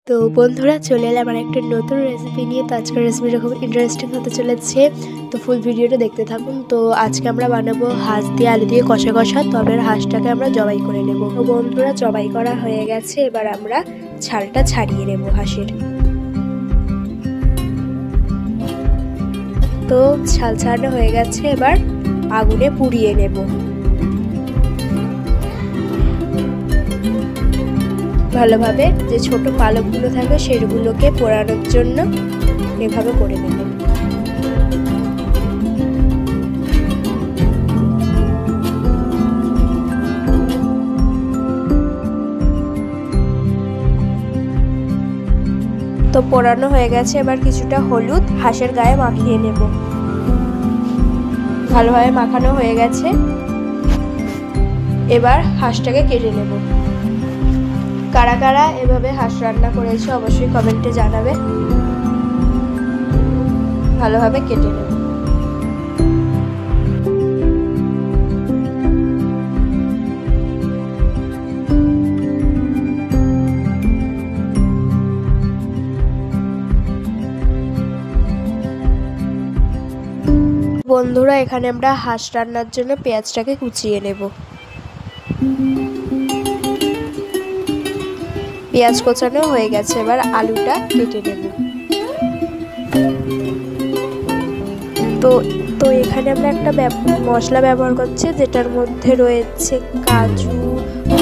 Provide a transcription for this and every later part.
তো বন্ধুরা চলে এলাম আমার একটা নতুন রেসিপি নিয়ে। তো আজকের রেসিপিটা খুব ইন্টারেস্টিং হতে চলেছে, তো ফুল ভিডিওটা দেখতে থাকুন। তো আজকে আমরা বানাবো হাঁস দিয়ে আলু দিয়ে কষা কষা। তবে হাঁসটাকে আমরা জবাই করে নেব। তো বন্ধুরা জবাই করা হয়ে গেছে, এবার আমরা ছালটা ছাড়িয়ে নেব হাঁসের। তো ছাল ছাড়ানো হয়ে গেছে, এবার আগুনে পুড়িয়ে নেব। ভালোভাবে যে ছোট পালকগুলো থাকে সেগুলোকে পোড়ানোর জন্য এভাবে করে নেব। তো পোড়ানো হয়ে গেছে, এবার কিছুটা হলুদ হাঁসের গায়ে মাখিয়ে নেব। ভালোভাবে মাখানো হয়ে গেছে, এবার হাঁসটাকে কেটে নেব। কারা কারা এভাবে হাঁস রান্না করেছে অবশ্যই কমেন্টে জানাবে। ভালোভাবে কেটে নেব। বন্ধুরা এখানে আমরা হাঁস রান্নার জন্য পেঁয়াজটাকে কুচিয়ে নেব। পেঁয়াজ কোচানো হয়ে গেছে, এবার আলুটা কেটে নেব। তো এখানে আমরা একটা মশলা ব্যবহার করছি, যেটার মধ্যে রয়েছে কাজু,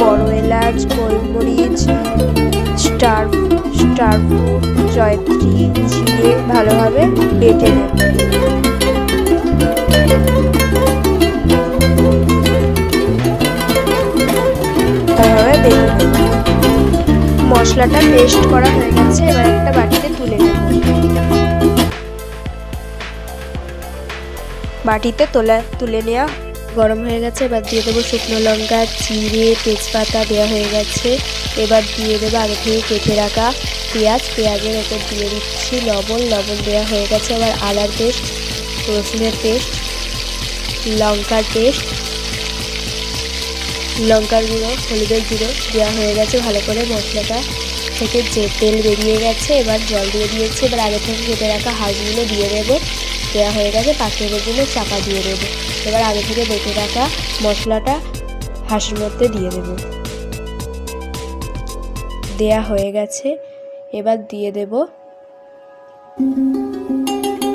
বড় এলাচ, গোলমরিচ, স্টার ফ্রুট, জয়ত্রী, জিরে ভালোভাবে বেটে নেব। মশলাটা পেস্ট করা হয়ে গেছে, এবার একটা বাটিতে তুলে নেব। বাটিতে তুলে নেওয়া গরম হয়ে গেছে, এবার দিয়ে দেবো শুকনো লঙ্কা, জিরে, তেজপাতা দেওয়া হয়ে গেছে। এবার দিয়ে দেবো আগে থেকে কেটে রাখা পেঁয়াজের ওপর দিয়ে দিচ্ছি লবণ দেওয়া হয়ে গেছে। এবার আদার পেস্ট, রসুনের পেস্ট, লঙ্কার পেস্ট, লঙ্কার গুঁড়ো, হলুদের গুঁড়ো দেওয়া হয়ে গেছে। ভালো করে মশলাটা থেকে যে তেল বেরিয়ে গেছে, এবার জল দিয়ে দিয়েছি। এবার আগে থেকে কেটে রাখা হাঁসগুলো দিয়ে দেবো। দেওয়া হয়ে গেছে, 5 মিনিটের জন্য চাপা দিয়ে দেবো। এবার আগে থেকে বেটে রাখা মশলাটা হাঁসের মধ্যে দিয়ে দেবো। দেয়া হয়ে গেছে, এবার দিয়ে দেব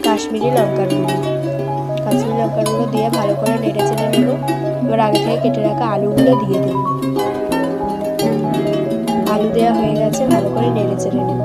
কাশ্মীরি লঙ্কার গুঁড়ো দিয়ে ভালো করে নেড়ে চেড়ে নেব। এবার আগে থেকে কেটে রাখা আলুগুলো দিয়ে দেব। আলু দেওয়া হয়ে গেছে, ভালো করে নেড়ে চেড়ে নেব।